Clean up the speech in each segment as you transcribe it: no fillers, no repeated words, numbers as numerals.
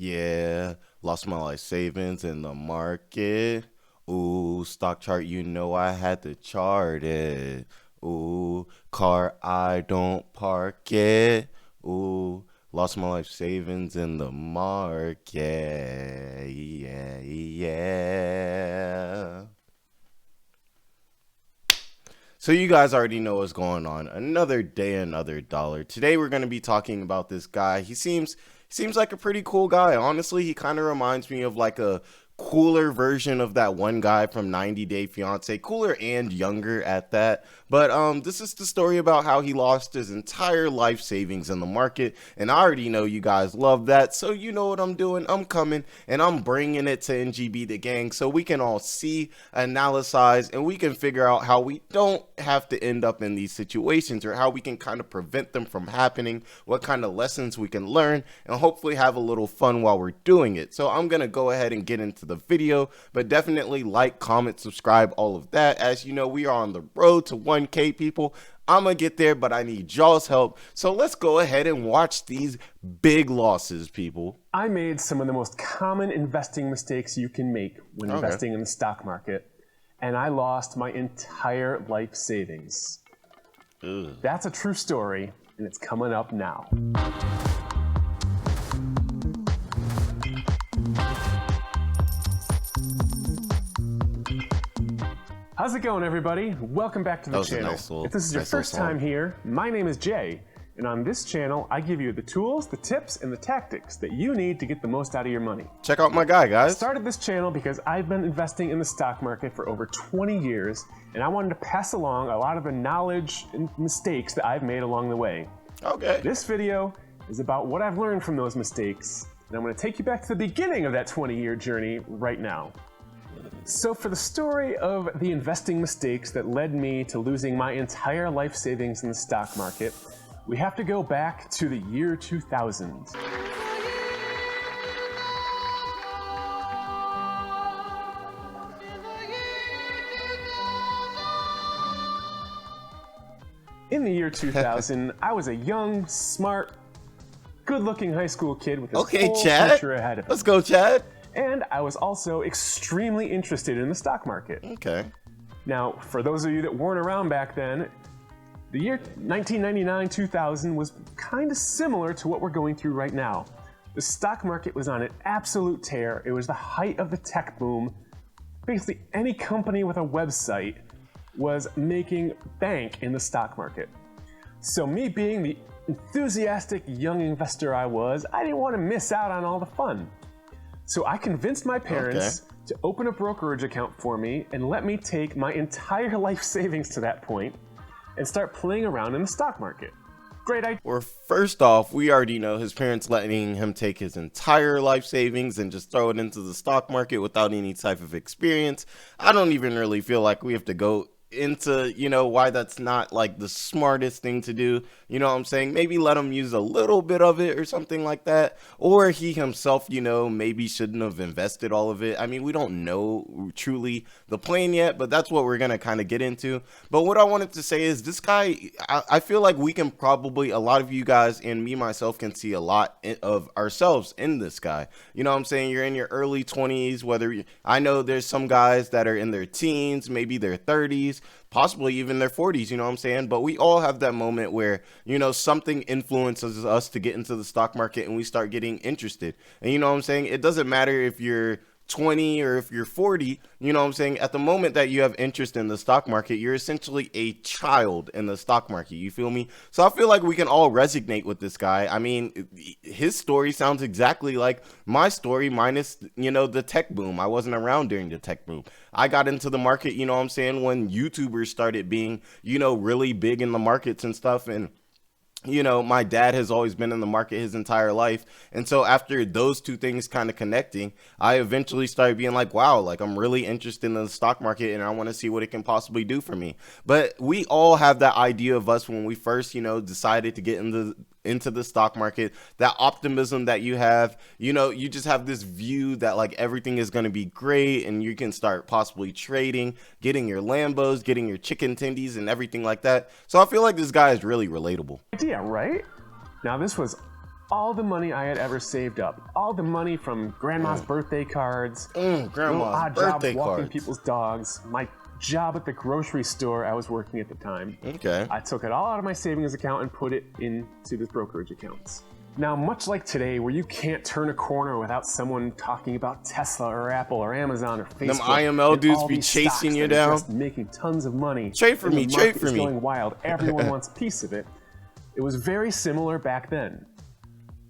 Yeah, lost my life savings in the market. Ooh, stock chart, you know I had to chart it. Ooh, car, I don't park it. Ooh, lost my life savings in the market. Yeah, yeah. So you guys already know what's going on. Another day, another dollar. Today we're going to be talking about this guy. He seems like a pretty cool guy. Honestly, he kind of reminds me of like a cooler version of that one guy from 90 Day Fiance. Cooler and younger at that. But this is the story about how he lost his entire life savings in the market. And I already know you guys love that. So you know what I'm doing. I'm coming and I'm bringing it to NGB the gang so we can all see, analyze, and we can figure out how we don't have to end up in these situations or how we can kind of prevent them from happening, what kind of lessons we can learn, and hopefully have a little fun while we're doing it. So I'm going to go ahead and get into the video, but definitely like, comment, subscribe, all of that. As you know, we are on the road to 1K people. I'm gonna get there, but I need y'all's help. So let's go ahead and watch these big losses, people. I made some of the most common investing mistakes you can make when investing in the stock market, and I lost my entire life savings. Ugh. That's a true story, and it's coming up now. How's it going, everybody? Welcome back to the channel. If this is your first time here, my name is Jay, and on this channel, I give you the tools, the tips, and the tactics that you need to get the most out of your money. Check out my guy, guys. I started this channel because I've been investing in the stock market for over 20 years, and I wanted to pass along a lot of the knowledge and mistakes that I've made along the way. Okay. This video is about what I've learned from those mistakes, and I'm going to take you back to the beginning of that 20-year journey right now. So for the story of the investing mistakes that led me to losing my entire life savings in the stock market, we have to go back to the year 2000. In the year 2000, I was a young, smart, good-looking high school kid with a whole future ahead of me. Let's go, Chad. And I was also extremely interested in the stock market. Okay. Now, for those of you that weren't around back then, the year 1999-2000 was kind of similar to what we're going through right now. The stock market was on an absolute tear. It was the height of the tech boom. Basically, any company with a website was making bank in the stock market. So me being the enthusiastic young investor I was, I didn't want to miss out on all the fun. So I convinced my parents to open a brokerage account for me and let me take my entire life savings to that point and start playing around in the stock market. Great idea. Well, first off, we already know his parents letting him take his entire life savings and just throw it into the stock market without any type of experience. I don't even really feel like we have to go into, you know, why that's not like the smartest thing to do. You know what I'm saying? Maybe let him use a little bit of it or something like that. Or he himself, you know, maybe shouldn't have invested all of it. I mean, we don't know truly the plan yet, but that's what we're going to kind of get into. But what I wanted to say is this guy, I feel like we can probably, a lot of you guys and me myself can see a lot of ourselves in this guy. You know what I'm saying? You're in your early 20s, I know there's some guys that are in their teens, maybe their 30s, possibly even their 40s, you know what I'm saying? But we all have that moment where, you know, something influences us to get into the stock market and we start getting interested. And you know what I'm saying? It doesn't matter if you're 20 or if you're 40, you know what I'm saying? At the moment that you have interest in the stock market, you're essentially a child in the stock market. You feel me? So I feel like we can all resonate with this guy. I mean, his story sounds exactly like my story minus, you know, the tech boom. I wasn't around during the tech boom. I got into the market, you know what I'm saying, when YouTubers started being, you know, really big in the markets and stuff. And you know, my dad has always been in the market his entire life. And so after those two things kind of connecting, I eventually started being like, wow, like I'm really interested in the stock market and I want to see what it can possibly do for me. But we all have that idea of us when we first, you know, decided to get into the stock market, that optimism that you have, you know, you just have this view that like everything is going to be great and you can start possibly trading, getting your Lambos, getting your chicken tendies and everything like that. So I feel like this guy is really relatable. Idea, right? Now this was all the money I had ever saved up, all the money from grandma's birthday cards, Grandma's odd birthday jobs walking cards. people's dogs, my job at the grocery store I was working at the time. Okay. I took it all out of my savings account and put it into this brokerage accounts. Now, much like today, where you can't turn a corner without someone talking about Tesla or Apple or Amazon or Facebook, Them IML and dudes all be these chasing stocks you that are down. just making tons of money. Trade for and me, the trade market for is me. going wild. Everyone wants a piece of it. It was very similar back then.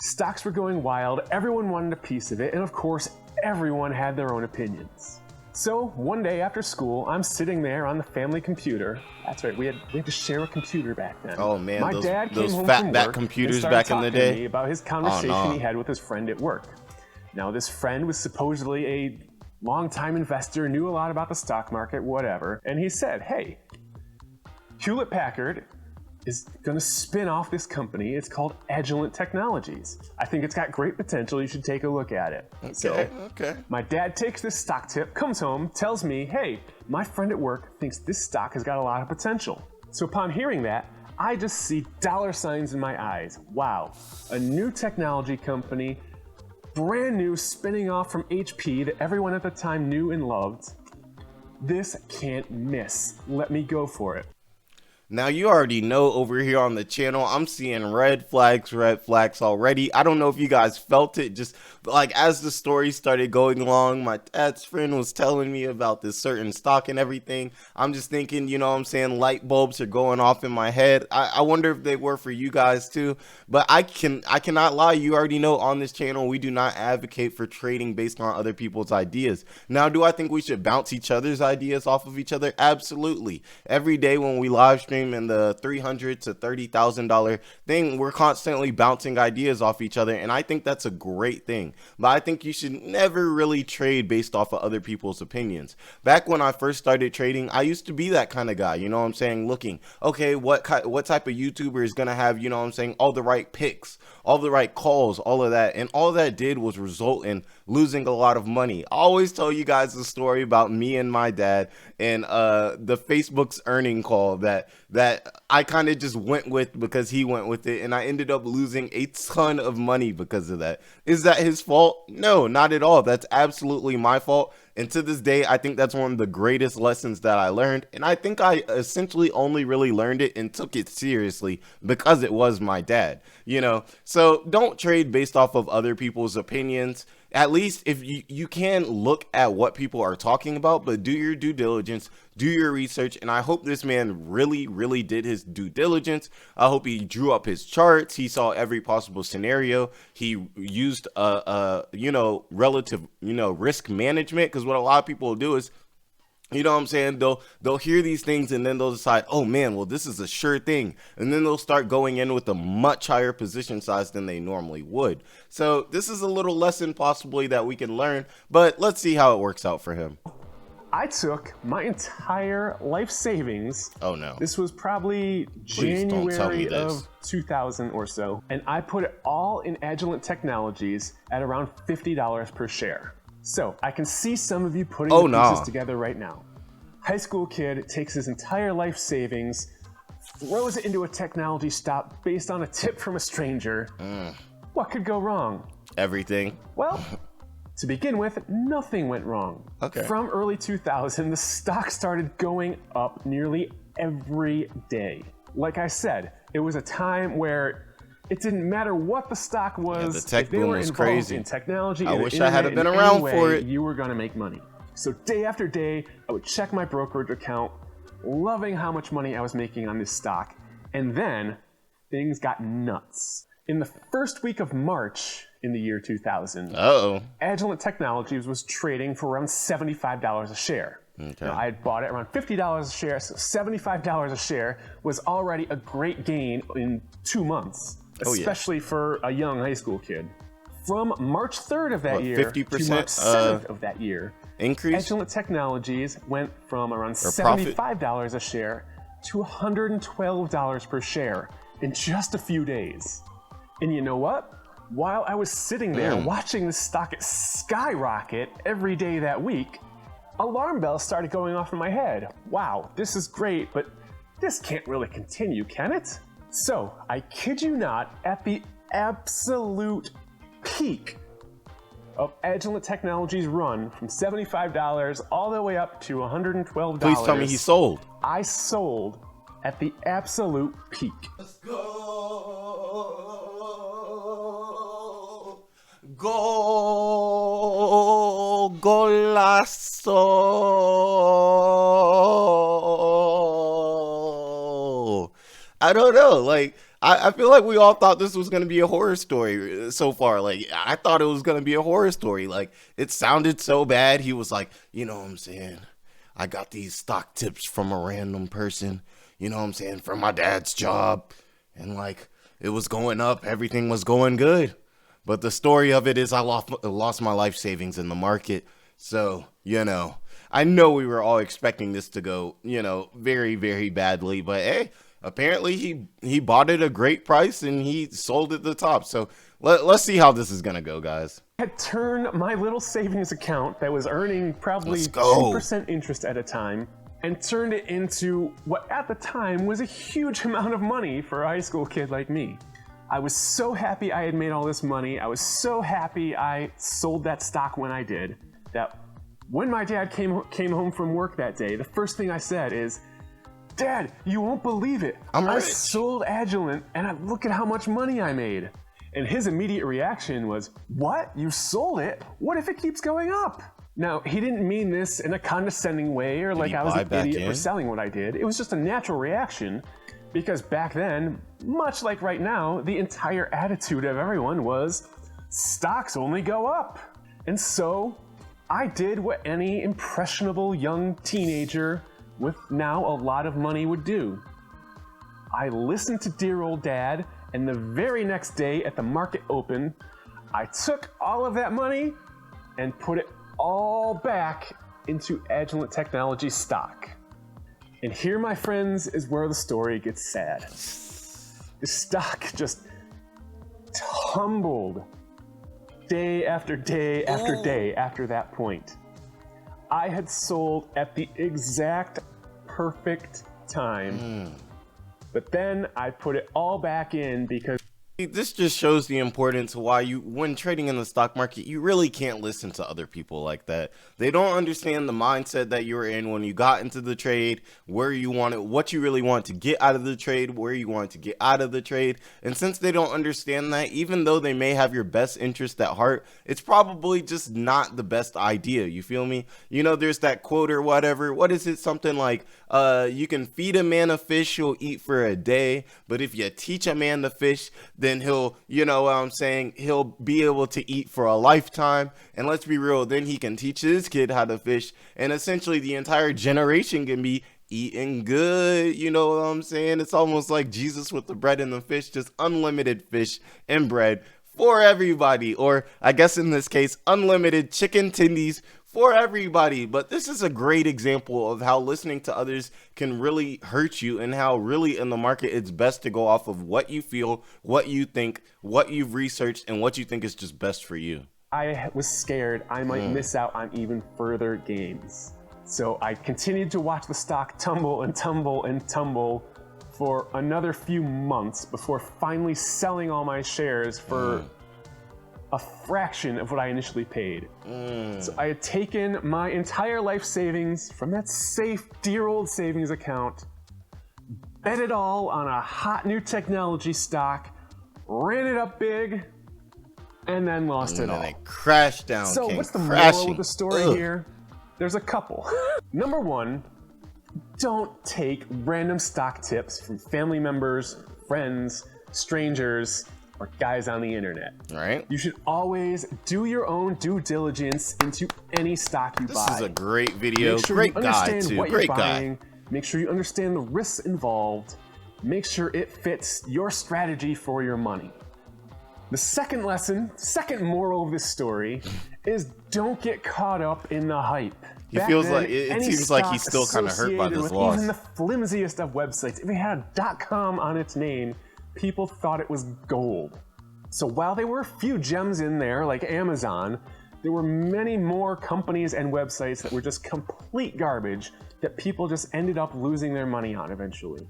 Stocks were going wild. Everyone wanted a piece of it, and of course, everyone had their own opinions. So one day after school, I'm sitting there on the family computer. That's right, we had to share a computer back then. Oh man, My those dad came home fat from back work computers and started back in the talking to day. me about his conversation no. he had with his friend at work. Now, this friend was supposedly a longtime investor, knew a lot about the stock market, whatever, and he said, "Hey, Hewlett-Packard is going to spin off this company. It's called Agilent Technologies. I think it's got great potential. You should take a look at it." Okay. My dad takes this stock tip, comes home, tells me, "Hey, my friend at work thinks this stock has got a lot of potential." So upon hearing that, I just see dollar signs in my eyes. Wow, a new technology company, brand new, spinning off from HP that everyone at the time knew and loved. This can't miss. Let me go for it. Now, you already know over here on the channel, I'm seeing red flags already. I don't know if you guys felt it. Just like as the story started going along, my dad's friend was telling me about this certain stock and everything. I'm just thinking, you know what I'm saying, light bulbs are going off in my head. I wonder if they were for you guys too. But I cannot lie. You already know on this channel, we do not advocate for trading based on other people's ideas. Now, do I think we should bounce each other's ideas off of each other? Absolutely. Every day when we live stream in the $300,000 to $30,000 thing, we're constantly bouncing ideas off each other, and I think that's a great thing. But I think you should never really trade based off of other people's opinions. Back when I first started trading, I used to be that kind of guy, you know what I'm saying, looking, okay, what type of YouTuber is gonna have, you know what I'm saying, all the right picks, all the right calls, all of that, and all that did was result in losing a lot of money. I always tell you guys the story about me and my dad and the Facebook's earning call that I kind of just went with because he went with it, and I ended up losing a ton of money because of that. Is that his fault? No, not at all. That's absolutely my fault. And to this day, I think that's one of the greatest lessons that I learned. And I think I essentially only really learned it and took it seriously because it was my dad, you know? So don't trade based off of other people's opinions. At least if you can look at what people are talking about, but do your due diligence, do your research. And I hope this man really did his due diligence. I hope he drew up his charts. He saw every possible scenario. He used relative, risk management, because what a lot of people will do is, you know what I'm saying, they'll hear these things and then they'll decide, oh man, well, this is a sure thing. And then they'll start going in with a much higher position size than they normally would. So this is a little lesson possibly that we can learn, but let's see how it works out for him. I took my entire life savings. Oh no. This was probably Please don't tell me January this. of 2000 or so. And I put it all in Agilent Technologies at around $50 per share. So I can see some of you putting the pieces together right now. High school kid takes his entire life savings, throws it into a technology stock based on a tip from a stranger. What could go wrong? Everything. Well, to begin with, nothing went wrong. Okay. From early 2000, the stock started going up nearly every day. Like I said, it was a time where it didn't matter what the stock was. Yeah, the tech if they boom were was involved crazy. in technology, I in the wish I had internet, been in around any way, for it. You were gonna make money. So day after day, I would check my brokerage account, loving how much money I was making on this stock. And then things got nuts. In the first week of March in the year 2000, Agilent Technologies was trading for around $75 a share. Okay. Now, I had bought it around $50 a share, so $75 a share was already a great gain in 2 months, especially for a young high school kid. From March 3rd of that year 50% to March 7th of that year, increase? Agilent Technologies went from around $75 a share to $112 per share in just a few days. And you know what? While I was sitting there watching the stock skyrocket every day that week, alarm bells started going off in my head. Wow, this is great, but this can't really continue, can it? So, I kid you not, at the absolute peak of Agilent Technologies' run from $75 all the way up to $112. Please tell me he sold. I sold at the absolute peak. Let's go. Golazo. I don't know. Like, I feel like we all thought this was going to be a horror story so far. Like, I thought it was going to be a horror story. Like, it sounded so bad. He was like, you know what I'm saying? I got these stock tips from a random person, you know what I'm saying, from my dad's job. And like, it was going up. Everything was going good. But the story of it is I lost my life savings in the market. So, you know, I know we were all expecting this to go, you know, very, very badly. But hey, apparently he bought it a great price and he sold at the top. So let's see how this is going to go, guys. I had turned my little savings account that was earning probably 2% interest at a time and turned it into what at the time was a huge amount of money for a high school kid like me. I was so happy I had made all this money. I was so happy I sold that stock when I did, that when my dad came home from work that day, the first thing I said is, "Dad, you won't believe it. I sold Agilent and look at how much money I made." And his immediate reaction was, "What? You sold it? What if it keeps going up?" Now, he didn't mean this in a condescending way or like I was an idiot for selling what I did. It was just a natural reaction because back then, much like right now, the entire attitude of everyone was, stocks only go up. And so I did what any impressionable young teenager with now a lot of money would do. I listened to dear old dad, and the very next day at the market open, I took all of that money and put it all back into Agilent Technologies stock. And here, my friends, is where the story gets sad. The stock just tumbled day after day after day after that point. I had sold at the exact perfect time. But then I put it all back in because this just shows the importance of why when trading in the stock market, you really can't listen to other people like that. They don't understand the mindset that you were in when you got into the trade, where you wanted, what you really want to get out of the trade, where you want to get out of the trade. And since they don't understand that, even though they may have your best interest at heart, it's probably just not the best idea. You feel me? You know, there's that quote or whatever. What is it? Something like, you can feed a man a fish, he'll eat for a day. But if you teach a man to fish, then he'll, you know what I'm saying, he'll be able to eat for a lifetime. And let's be real, then he can teach his kid how to fish. And essentially the entire generation can be eating good. You know what I'm saying? It's almost like Jesus with the bread and the fish, just unlimited fish and bread for everybody. Or I guess in this case, unlimited chicken tendies for everybody. But this is a great example of how listening to others can really hurt you, and how really in the market it's best to go off of what you feel, what you think, what you've researched, and what you think is just best for you. I was scared I might miss out on even further gains. So I continued to watch the stock tumble and tumble and tumble for another few months before finally selling all my shares for a fraction of what I initially paid. So I had taken my entire life savings from that safe, dear old savings account, bet it all on a hot new technology stock, ran it up big, and then lost it all. And then it crashed down. So what's the moral of the story here? There's a couple. Number one, don't take random stock tips from family members, friends, strangers, or guys on the internet. Right. You should always do your own due diligence into any stock you buy. This is a great video. Make sure great you guy understand too. what Great you're guy. buying. Make sure you understand the risks involved. Make sure it fits your strategy for your money. The second lesson, second moral of this story, is don't get caught up in the hype. He feels like it seems like he's still kind of hurt by this loss. Even the flimsiest of websites, if it had a .com on its name, people thought it was gold. So while there were a few gems in there, like Amazon, there were many more companies and websites that were just complete garbage that people just ended up losing their money on eventually.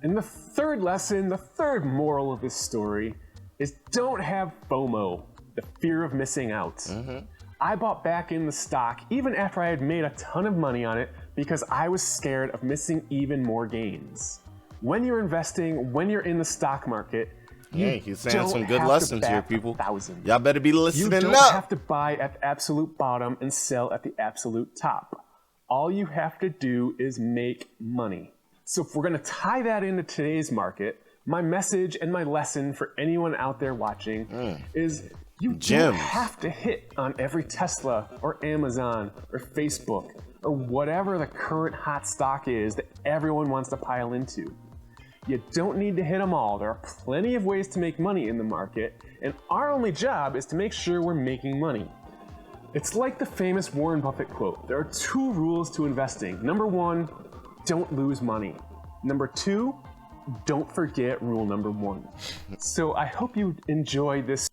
And the third lesson, the third moral of this story, is don't have FOMO, the fear of missing out. I bought back in the stock even after I had made a ton of money on it because I was scared of missing even more gains. When you're investing, when you're in the stock market, Hey, he's saying some good lessons here, people. Y'all better be listening up. You don't have to buy at the absolute bottom and sell at the absolute top. All you have to do is make money. So if we're going to tie that into today's market, my message and my lesson for anyone out there watching is you don't have to hit on every Tesla or Amazon or Facebook or whatever the current hot stock is that everyone wants to pile into. You don't need to hit them all. There are plenty of ways to make money in the market, and our only job is to make sure we're making money. It's like the famous Warren Buffett quote. There are 2 rules to investing. Number 1, don't lose money. Number 2, don't forget rule number 1. So I hope you enjoy this.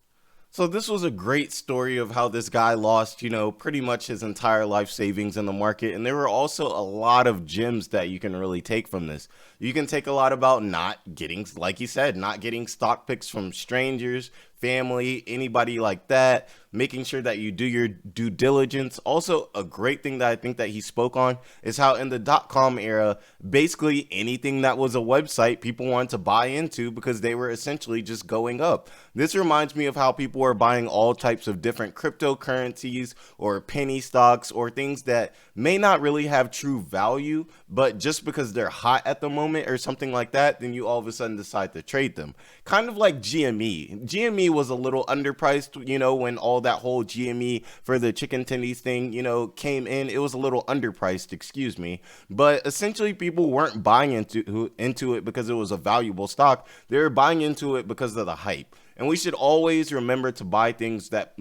So this was a great story of how this guy lost, pretty much his entire life savings in the market. And there were also a lot of gems that you can really take from this. You can take a lot about not getting, like he said, not getting stock picks from strangers, family, anybody like that, making sure that you do your due diligence. Also, a great thing that I think that he spoke on is how in the .com era, basically anything that was a website, people wanted to buy into because they were essentially just going up. This reminds me of how people were buying all types of different cryptocurrencies or penny stocks or things that may not really have true value, but just because they're hot at the moment or something like that, then you all of a sudden decide to trade them. Kind of like GME. GME was a little underpriced, when all that whole GME for the chicken tendies thing, came in. It was a little underpriced, excuse me. But essentially people weren't buying into it because it was a valuable stock. They were buying into it because of the hype. And we should always remember to buy things that,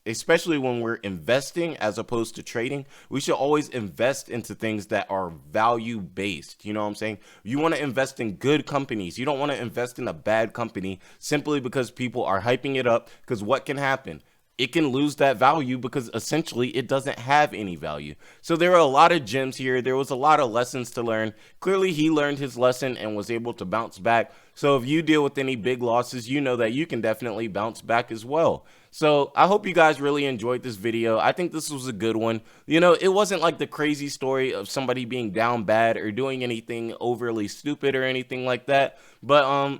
especially when we're investing as opposed to trading, we should always invest into things that are value based. You know what I'm saying? You want to invest in good companies. You don't want to invest in a bad company simply because people are hyping it up, because what can happen? It can lose that value because essentially it doesn't have any value. So there are a lot of gems here. There was a lot of lessons to learn. Clearly he learned his lesson and was able to bounce back. So if you deal with any big losses, you know that you can definitely bounce back as well. So I hope you guys really enjoyed this video. I think this was a good one. It wasn't like the crazy story of somebody being down bad or doing anything overly stupid or anything like that. But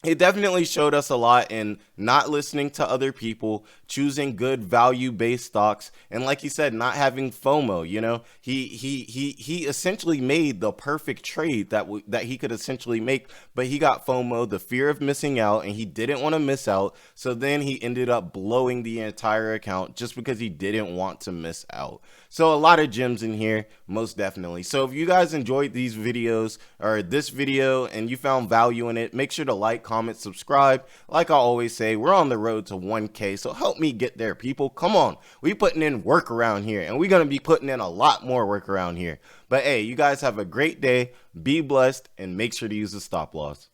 it definitely showed us a lot in not listening to other people, choosing good value-based stocks, and like he said, not having FOMO. He essentially made the perfect trade that he could essentially make, but he got FOMO, the fear of missing out, and he didn't want to miss out. So then he ended up blowing the entire account just because he didn't want to miss out. So a lot of gems in here, most definitely. So if you guys enjoyed these videos or this video and you found value in it, make sure to like, comment, subscribe. Like I always say, we're on the road to 1K, so help me get there, people. Come on, we putting in work around here, and we're gonna be putting in a lot more work around here. But hey, you guys have a great day, be blessed, and make sure to use the stop loss.